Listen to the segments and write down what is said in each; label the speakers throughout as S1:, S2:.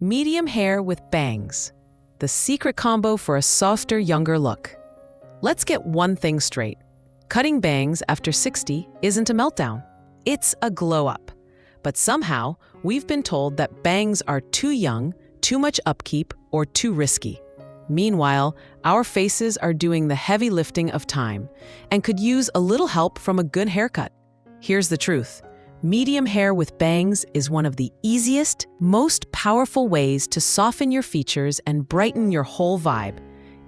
S1: Medium hair with bangs. The secret combo for a softer, younger look. Let's get one thing straight. Cutting bangs after 60 isn't a meltdown. It's a glow up. But somehow, we've been told that bangs are too young, too much upkeep, or too risky. Meanwhile, our faces are doing the heavy lifting of time and could use a little help from a good haircut. Here's the truth. Medium hair with bangs is one of the easiest, most powerful ways to soften your features and brighten your whole vibe.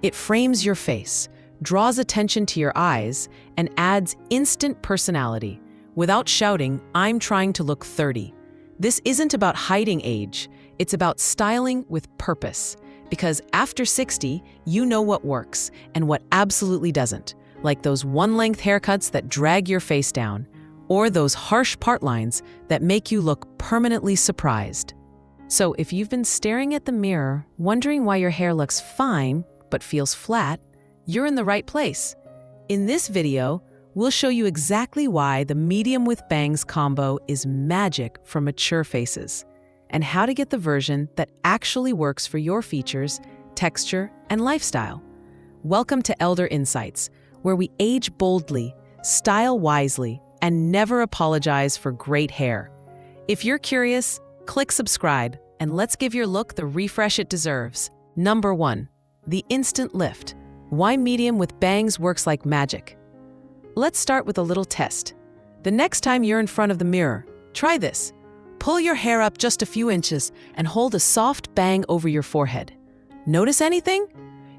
S1: It frames your face, draws attention to your eyes, and adds instant personality. Without shouting, "I'm trying to look 30." This isn't about hiding age, it's about styling with purpose. Because after 60, you know what works and what absolutely doesn't, like those one-length haircuts that drag your face down, or those harsh part lines that make you look permanently surprised. So if you've been staring at the mirror, wondering why your hair looks fine but feels flat, you're in the right place. In this video, we'll show you exactly why the medium with bangs combo is magic for mature faces, and how to get the version that actually works for your features, texture, and lifestyle. Welcome to Elder Insights, where we age boldly, style wisely, and never apologize for great hair. If you're curious, click subscribe, and let's give your look the refresh it deserves. Number 1. The instant lift. Why medium with bangs works like magic. Let's start with a little test. The next time you're in front of the mirror, try this. Pull your hair up just a few inches and hold a soft bang over your forehead. Notice anything?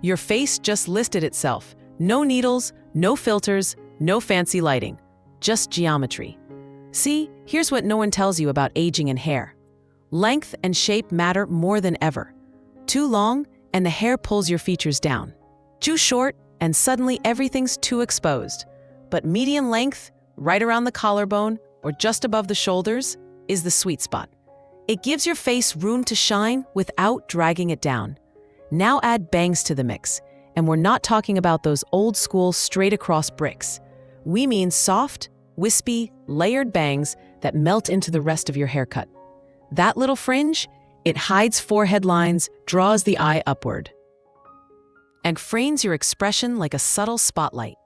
S1: Your face just listed itself. No needles, no filters, no fancy lighting. Just geometry. See, here's what no one tells you about aging and hair. Length and shape matter more than ever. Too long, and the hair pulls your features down. Too short, and suddenly everything's too exposed. But medium length, right around the collarbone or just above the shoulders, is the sweet spot. It gives your face room to shine without dragging it down. Now add bangs to the mix, and we're not talking about those old school straight across bricks. We mean soft, wispy, layered bangs that melt into the rest of your haircut. That little fringe, it hides forehead lines, draws the eye upward, and frames your expression like a subtle spotlight.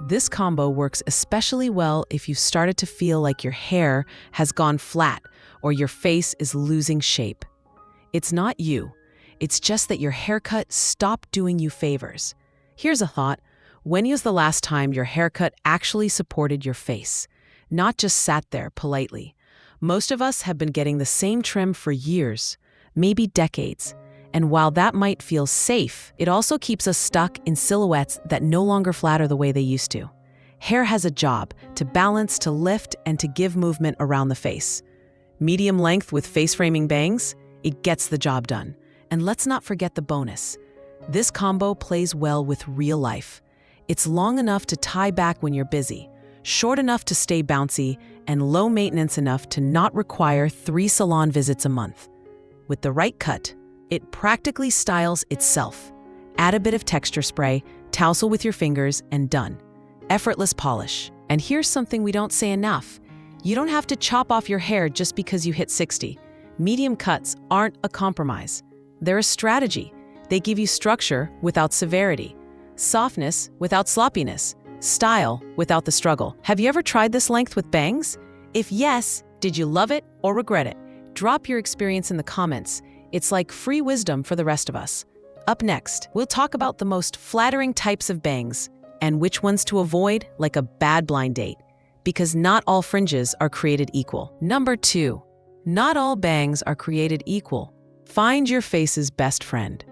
S1: This combo works especially well if you've started to feel like your hair has gone flat or your face is losing shape. It's not you. It's just that your haircut stopped doing you favors. Here's a thought. When was the last time your haircut actually supported your face, not just sat there politely? Most of us have been getting the same trim for years, maybe decades. And while that might feel safe, it also keeps us stuck in silhouettes that no longer flatter the way they used to. Hair has a job to balance, to lift, and to give movement around the face. Medium length with face-framing bangs, it gets the job done. And let's not forget the bonus. This combo plays well with real life. It's long enough to tie back when you're busy, short enough to stay bouncy, and low maintenance enough to not require 3 salon visits a month. With the right cut, it practically styles itself. Add a bit of texture spray, tousle with your fingers, and done. Effortless polish. And here's something we don't say enough. You don't have to chop off your hair just because you hit 60. Medium cuts aren't a compromise. They're a strategy. They give you structure without severity, softness without sloppiness, style without the struggle. Have you ever tried this length with bangs? If yes, did you love it or regret it? Drop your experience in the comments. It's like free wisdom for the rest of us. Up next, we'll talk about the most flattering types of bangs and which ones to avoid like a bad blind date, because not all fringes are created equal. Number 2, not all bangs are created equal. Find your face's best friend.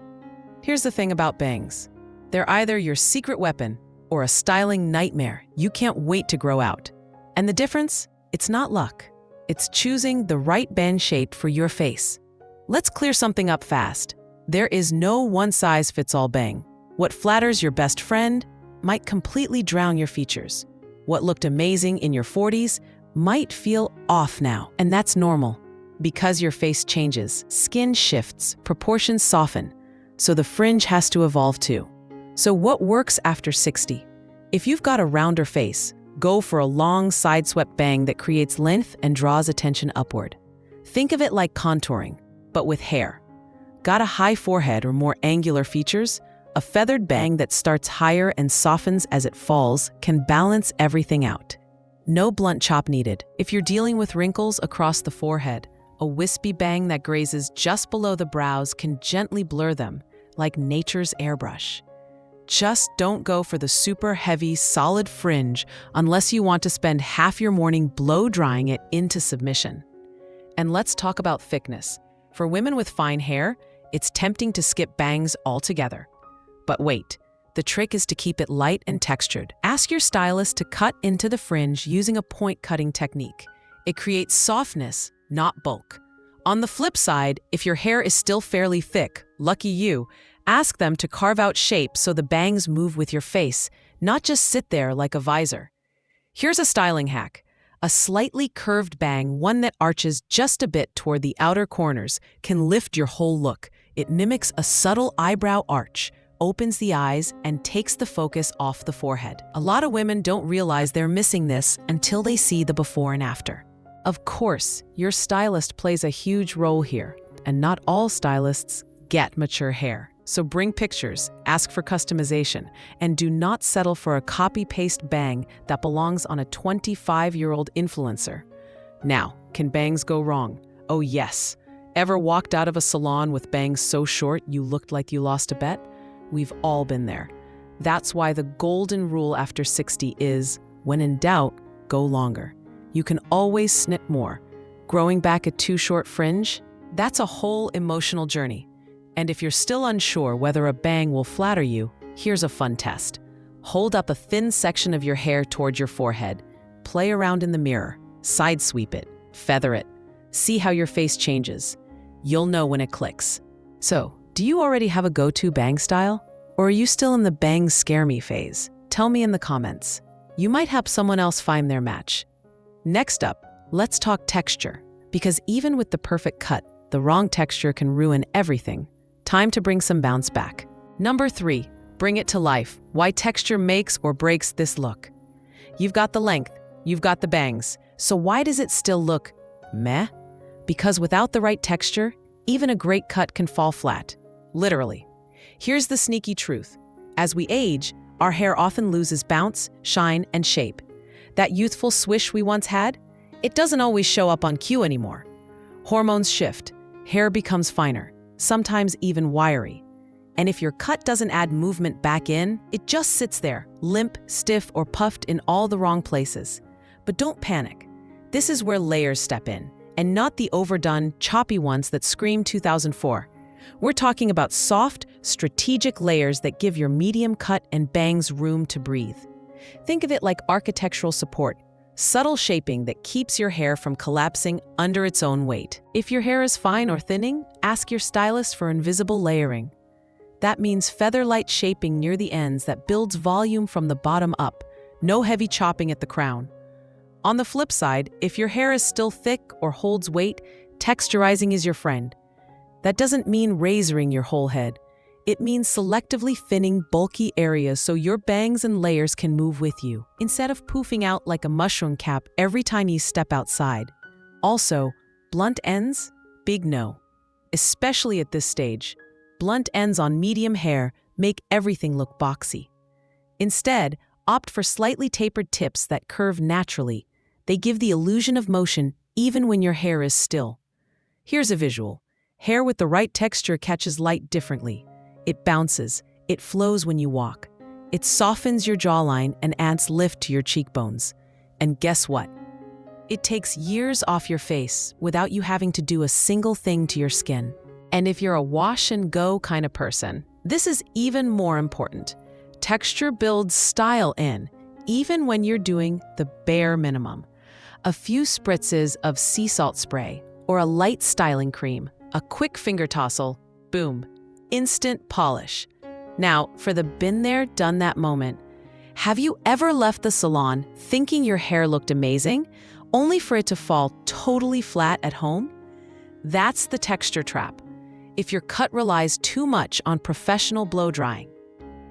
S1: Here's the thing about bangs. They're either your secret weapon or a styling nightmare you can't wait to grow out. And the difference? It's not luck. It's choosing the right band shape for your face. Let's clear something up fast. There is no one-size-fits-all bang. What flatters your best friend might completely drown your features. What looked amazing in your 40s might feel off now, and that's normal. Because your face changes, skin shifts, proportions soften, so the fringe has to evolve too. So what works after 60? If you've got a rounder face, go for a long side-swept bang that creates length and draws attention upward. Think of it like contouring, but with hair. Got a high forehead or more angular features? A feathered bang that starts higher and softens as it falls can balance everything out. No blunt chop needed. If you're dealing with wrinkles across the forehead, a wispy bang that grazes just below the brows can gently blur them, like nature's airbrush. Just don't go for the super heavy, solid fringe unless you want to spend half your morning blow-drying it into submission. And let's talk about thickness. For women with fine hair, it's tempting to skip bangs altogether. But wait, the trick is to keep it light and textured. Ask your stylist to cut into the fringe using a point cutting technique. It creates softness, not bulk. On the flip side, if your hair is still fairly thick, lucky you, ask them to carve out shape so the bangs move with your face, not just sit there like a visor. Here's a styling hack. A slightly curved bang, one that arches just a bit toward the outer corners, can lift your whole look. It mimics a subtle eyebrow arch, opens the eyes, and takes the focus off the forehead. A lot of women don't realize they're missing this until they see the before and after. Of course, your stylist plays a huge role here, and not all stylists get mature hair. So bring pictures, ask for customization, and do not settle for a copy-paste bang that belongs on a 25-year-old influencer. Now, can bangs go wrong? Oh yes. Ever walked out of a salon with bangs so short you looked like you lost a bet? We've all been there. That's why the golden rule after 60 is, when in doubt, go longer. You can always snip more. Growing back a too short fringe? That's a whole emotional journey. And if you're still unsure whether a bang will flatter you, here's a fun test. Hold up a thin section of your hair toward your forehead. Play around in the mirror. Side sweep it. Feather it. See how your face changes. You'll know when it clicks. So, do you already have a go-to bang style? Or are you still in the bangs scare me phase? Tell me in the comments. You might help someone else find their match. Next up, let's talk texture. Because even with the perfect cut, the wrong texture can ruin everything. Time to bring some bounce back. Number 3, bring it to life. Why texture makes or breaks this look. You've got the length, you've got the bangs. So why does it still look meh? Because without the right texture, even a great cut can fall flat. Literally. Here's the sneaky truth. As we age, our hair often loses bounce, shine, and shape. That youthful swish we once had, it doesn't always show up on cue anymore. Hormones shift, hair becomes finer, sometimes even wiry. And if your cut doesn't add movement back in, it just sits there, limp, stiff, or puffed in all the wrong places. But don't panic. This is where layers step in, and not the overdone, choppy ones that scream 2004. We're talking about soft, strategic layers that give your medium cut and bangs room to breathe. Think of it like architectural support, subtle shaping that keeps your hair from collapsing under its own weight. If your hair is fine or thinning, ask your stylist for invisible layering. That means feather-light shaping near the ends that builds volume from the bottom up, no heavy chopping at the crown. On the flip side, if your hair is still thick or holds weight, texturizing is your friend. That doesn't mean razoring your whole head. It means selectively thinning bulky areas so your bangs and layers can move with you, instead of poofing out like a mushroom cap every time you step outside. Also, blunt ends? Big no. Especially at this stage. Blunt ends on medium hair make everything look boxy. Instead, opt for slightly tapered tips that curve naturally. They give the illusion of motion even when your hair is still. Here's a visual. Hair with the right texture catches light differently. It bounces, it flows when you walk. It softens your jawline and adds lift to your cheekbones. And guess what? It takes years off your face without you having to do a single thing to your skin. And if you're a wash and go kind of person, this is even more important. Texture builds style in, even when you're doing the bare minimum. A few spritzes of sea salt spray or a light styling cream, a quick finger tousle, boom. Instant polish. Now, for the been there, done that moment, have you ever left the salon thinking your hair looked amazing, only for it to fall totally flat at home? That's the texture trap. If your cut relies too much on professional blow drying,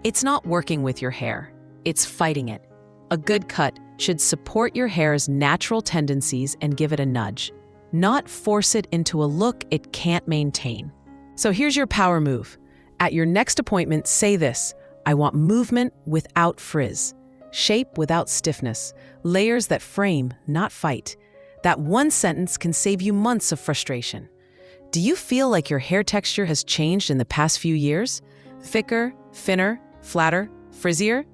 S1: it's not working with your hair, it's fighting it. A good cut should support your hair's natural tendencies and give it a nudge, not force it into a look it can't maintain. So here's your power move. At your next appointment, say this: I want movement without frizz, shape without stiffness, layers that frame, not fight. That one sentence can save you months of frustration. Do you feel like your hair texture has changed in the past few years? Thicker, thinner, flatter, frizzier?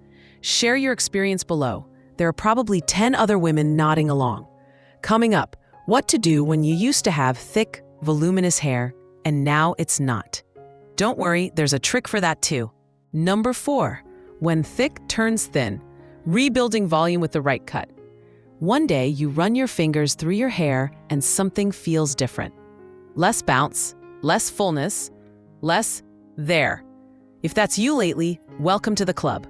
S1: Share your experience below. There are probably 10 other women nodding along. Coming up, what to do when you used to have thick, voluminous hair and now it's not. Don't worry, there's a trick for that too. Number 4, when thick turns thin, rebuilding volume with the right cut. One day you run your fingers through your hair and something feels different. Less bounce, less fullness, less there. If that's you lately, welcome to the club.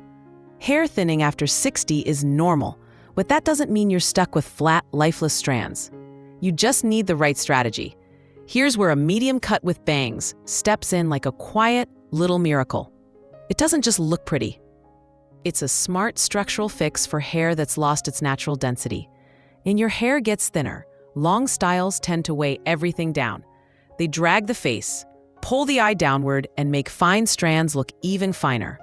S1: Hair thinning after 60 is normal, but that doesn't mean you're stuck with flat, lifeless strands. You just need the right strategy. Here's where a medium cut with bangs steps in like a quiet little miracle. It doesn't just look pretty. It's a smart structural fix for hair that's lost its natural density. And your hair gets thinner. Long styles tend to weigh everything down. They drag the face, pull the eye downward, and make fine strands look even finer.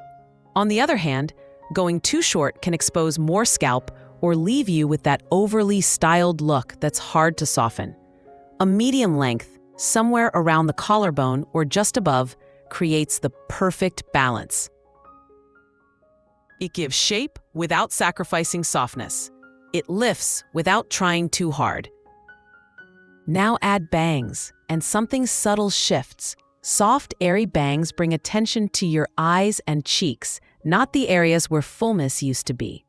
S1: On the other hand, going too short can expose more scalp or leave you with that overly styled look that's hard to soften. A medium length, somewhere around the collarbone or just above, creates the perfect balance. It gives shape without sacrificing softness. It lifts without trying too hard. Now add bangs, and something subtle shifts. Soft, airy bangs bring attention to your eyes and cheeks, not the areas where fullness used to be.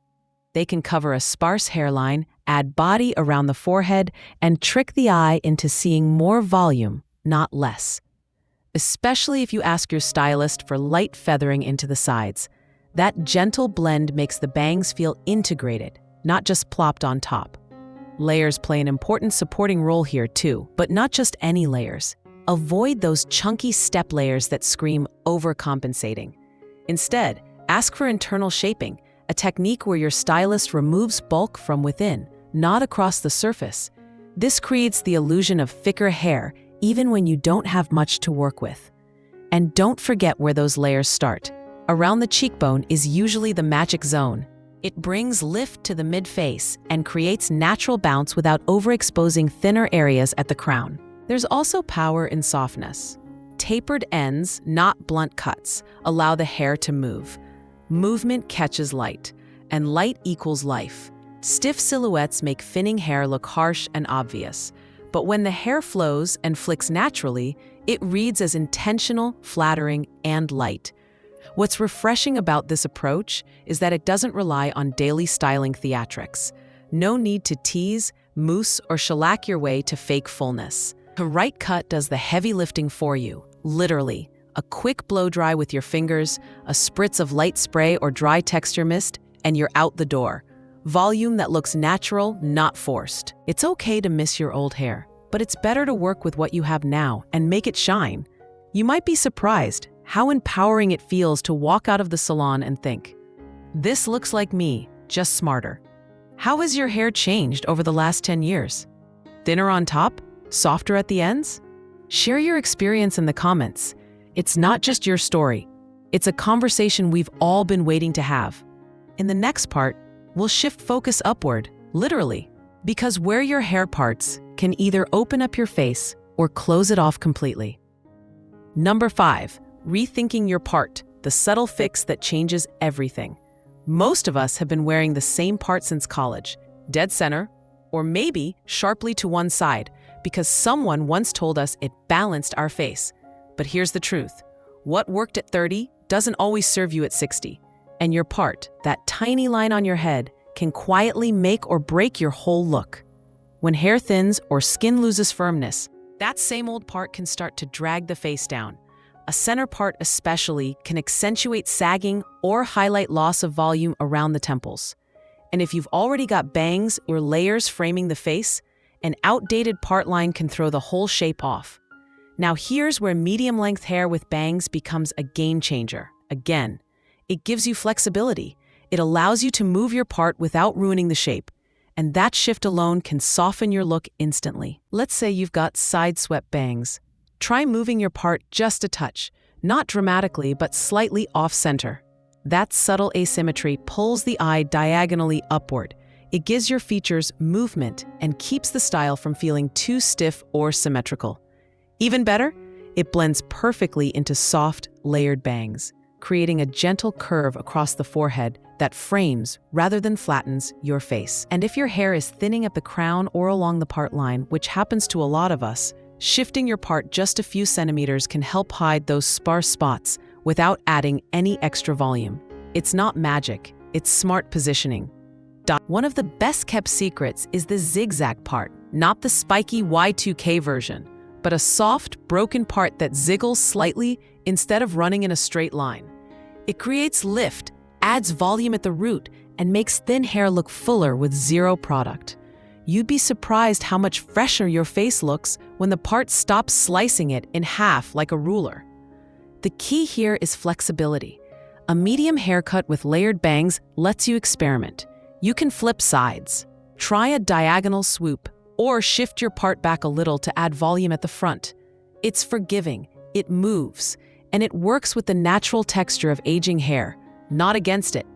S1: They can cover a sparse hairline, add body around the forehead, and trick the eye into seeing more volume, not less. Especially if you ask your stylist for light feathering into the sides. That gentle blend makes the bangs feel integrated, not just plopped on top. Layers play an important supporting role here too, but not just any layers. Avoid those chunky step layers that scream overcompensating. Instead, ask for internal shaping, a technique where your stylist removes bulk from within, not across the surface. This creates the illusion of thicker hair even when you don't have much to work with. And don't forget where those layers start. Around the cheekbone is usually the magic zone. It brings lift to the mid-face and creates natural bounce without overexposing thinner areas at the crown. There's also power in softness. Tapered ends, not blunt cuts, allow the hair to move. Movement catches light, and light equals life. Stiff silhouettes make thinning hair look harsh and obvious. But when the hair flows and flicks naturally, it reads as intentional, flattering, and light. What's refreshing about this approach is that it doesn't rely on daily styling theatrics. No need to tease, mousse, or shellac your way to fake fullness. The right cut does the heavy lifting for you, literally. A quick blow dry with your fingers, a spritz of light spray or dry texture mist, and you're out the door. Volume that looks natural, not forced. It's okay to miss your old hair, but it's better to work with what you have now and make it shine. You might be surprised how empowering it feels to walk out of the salon and think, this looks like me, just smarter. How has your hair changed over the last 10 years? Thinner on top? Softer at the ends? Share your experience in the comments. It's not just your story. It's a conversation we've all been waiting to have. In the next part, we'll shift focus upward, literally, because where your hair parts can either open up your face or close it off completely. Number 5, rethinking your part, the subtle fix that changes everything. Most of us have been wearing the same part since college, dead center, or maybe sharply to one side, because someone once told us it balanced our face. But here's the truth. What worked at 30 doesn't always serve you at 60. And your part, that tiny line on your head, can quietly make or break your whole look. When hair thins or skin loses firmness, that same old part can start to drag the face down. A center part especially can accentuate sagging or highlight loss of volume around the temples. And if you've already got bangs or layers framing the face, an outdated part line can throw the whole shape off. Now here's where medium-length hair with bangs becomes a game changer. Again, it gives you flexibility. It allows you to move your part without ruining the shape. And that shift alone can soften your look instantly. Let's say you've got side-swept bangs. Try moving your part just a touch, not dramatically but slightly off-center. That subtle asymmetry pulls the eye diagonally upward. It gives your features movement and keeps the style from feeling too stiff or symmetrical. Even better, it blends perfectly into soft, layered bangs, creating a gentle curve across the forehead that frames rather than flattens your face. And if your hair is thinning at the crown or along the part line, which happens to a lot of us, shifting your part just a few centimeters can help hide those sparse spots without adding any extra volume. It's not magic, it's smart positioning. One of the best-kept secrets is the zigzag part, not the spiky Y2K version, but a soft, broken part that ziggles slightly instead of running in a straight line. It creates lift, adds volume at the root, and makes thin hair look fuller with zero product. You'd be surprised how much fresher your face looks when the part stops slicing it in half like a ruler. The key here is flexibility. A medium haircut with layered bangs lets you experiment. You can flip sides, try a diagonal swoop, or shift your part back a little to add volume at the front. It's forgiving, it moves, and it works with the natural texture of aging hair, not against it.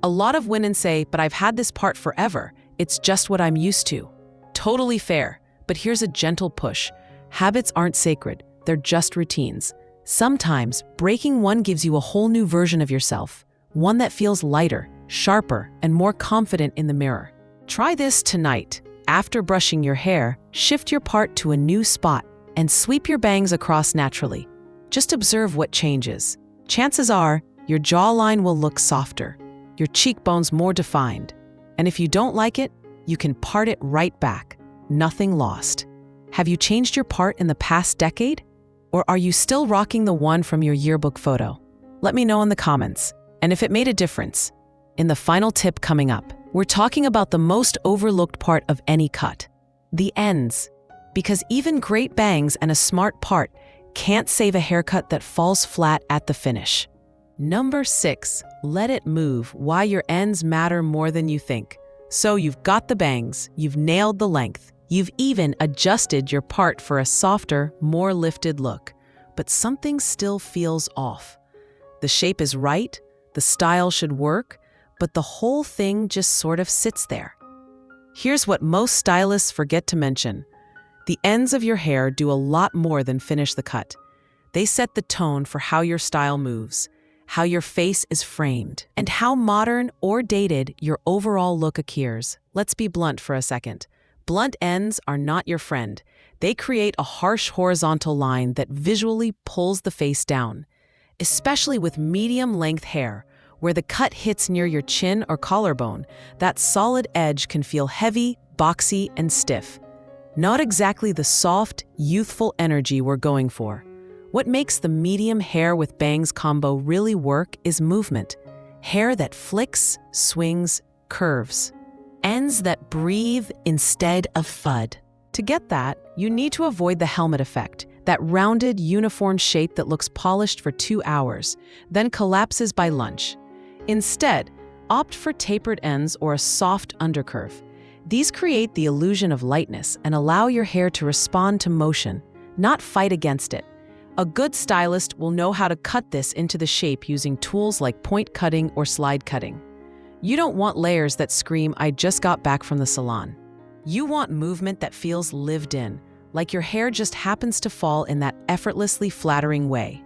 S1: A lot of women say, "But I've had this part forever. It's just what I'm used to." Totally fair, but here's a gentle push. Habits aren't sacred, they're just routines. Sometimes, breaking one gives you a whole new version of yourself, one that feels lighter, sharper, and more confident in the mirror. Try this tonight. After brushing your hair, shift your part to a new spot and sweep your bangs across naturally. Just observe what changes. Chances are, your jawline will look softer, your cheekbones more defined. And if you don't like it, you can part it right back. Nothing lost. Have you changed your part in the past decade? Or are you still rocking the one from your yearbook photo? Let me know in the comments. And if it made a difference. In the final tip coming up, we're talking about the most overlooked part of any cut, the ends. Because even great bangs and a smart part can't save a haircut that falls flat at the finish. Number 6, let it move. Why your ends matter more than you think. So you've got the bangs, you've nailed the length, you've even adjusted your part for a softer, more lifted look. But something still feels off. The shape is right, the style should work, but the whole thing just sort of sits there. Here's what most stylists forget to mention. The ends of your hair do a lot more than finish the cut. They set the tone for how your style moves, how your face is framed, and how modern or dated your overall look appears. Let's be blunt for a second. Blunt ends are not your friend. They create a harsh horizontal line that visually pulls the face down, especially with medium-length hair, where the cut hits near your chin or collarbone. That solid edge can feel heavy, boxy, and stiff. Not exactly the soft, youthful energy we're going for. What makes the medium hair with bangs combo really work is movement. Hair that flicks, swings, curves. Ends that breathe instead of thud. To get that, you need to avoid the helmet effect, that rounded, uniform shape that looks polished for 2 hours, then collapses by lunch. Instead, opt for tapered ends or a soft undercurve. These create the illusion of lightness and allow your hair to respond to motion, not fight against it. A good stylist will know how to cut this into the shape using tools like point cutting or slide cutting. You don't want layers that scream, "I just got back from the salon." You want movement that feels lived in, like your hair just happens to fall in that effortlessly flattering way.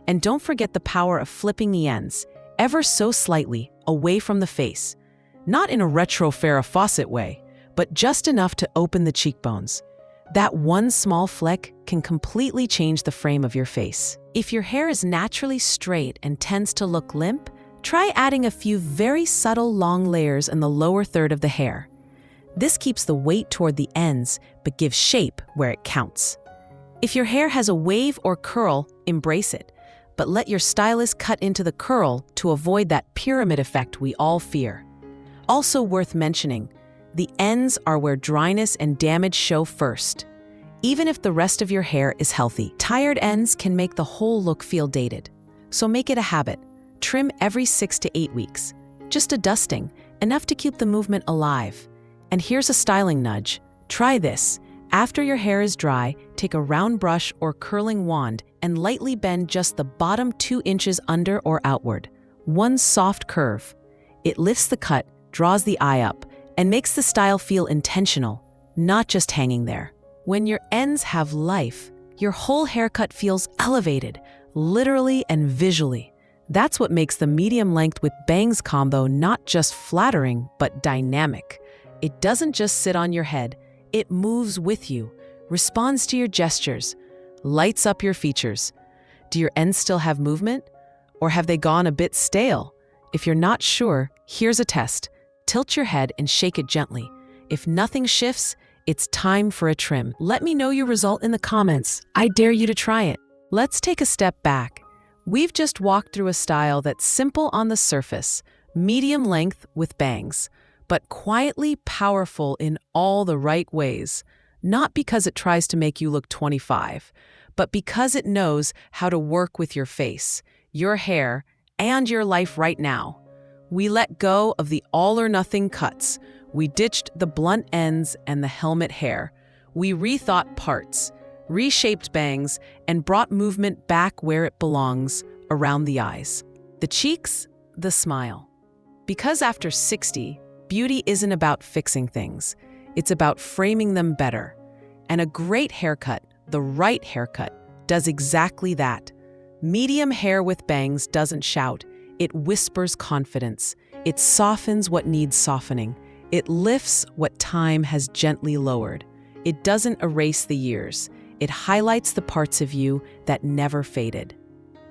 S1: And don't forget the power of flipping the ends, ever so slightly, away from the face. Not in a retro Farrah Fawcett way, but just enough to open the cheekbones. That one small fleck can completely change the frame of your face. If your hair is naturally straight and tends to look limp, try adding a few very subtle long layers in the lower third of the hair. This keeps the weight toward the ends, but gives shape where it counts. If your hair has a wave or curl, embrace it, but let your stylist cut into the curl to avoid that pyramid effect we all fear. Also worth mentioning, the ends are where dryness and damage show first. Even if the rest of your hair is healthy, tired ends can make the whole look feel dated. So make it a habit. Trim every 6 to 8 weeks. Just a dusting, enough to keep the movement alive. And here's a styling nudge. Try this. After your hair is dry, take a round brush or curling wand and lightly bend just the bottom 2 inches under or outward. One soft curve. It lifts the cut, draws the eye up, and makes the style feel intentional, not just hanging there. When your ends have life, your whole haircut feels elevated, literally and visually. That's what makes the medium length with bangs combo not just flattering, but dynamic. It doesn't just sit on your head, it moves with you, responds to your gestures, lights up your features. Do your ends still have movement? Or have they gone a bit stale? If you're not sure, here's a test. Tilt your head and shake it gently. If nothing shifts, it's time for a trim. Let me know your result in the comments. I dare you to try it. Let's take a step back. We've just walked through a style that's simple on the surface, medium length with bangs, but quietly powerful in all the right ways. Not because it tries to make you look 25, but because it knows how to work with your face, your hair, and your life right now. We let go of the all-or-nothing cuts. We ditched the blunt ends and the helmet hair. We rethought parts, reshaped bangs, and brought movement back where it belongs, around the eyes. The cheeks, the smile. Because after 60, beauty isn't about fixing things. It's about framing them better. And a great haircut, the right haircut, does exactly that. Medium hair with bangs doesn't shout. It whispers confidence. It softens what needs softening. It lifts what time has gently lowered. It doesn't erase the years. It highlights the parts of you that never faded.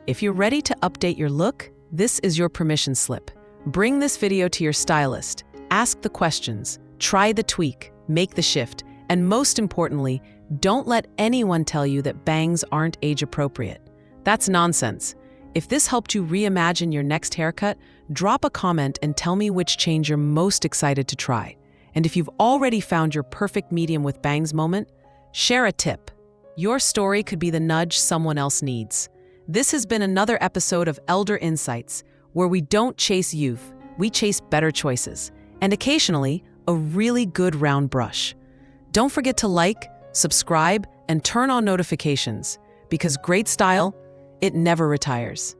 S1: If you're ready to update your look, this is your permission slip. Bring this video to your stylist. Ask the questions. Try the tweak. Make the shift. And most importantly, don't let anyone tell you that bangs aren't age-appropriate. That's nonsense. If this helped you reimagine your next haircut, drop a comment and tell me which change you're most excited to try. And if you've already found your perfect medium with bangs moment, share a tip. Your story could be the nudge someone else needs. This has been another episode of Elder Insights, where we don't chase youth, we chase better choices, and occasionally, a really good round brush. Don't forget to like, subscribe, and turn on notifications, because great style, it never retires.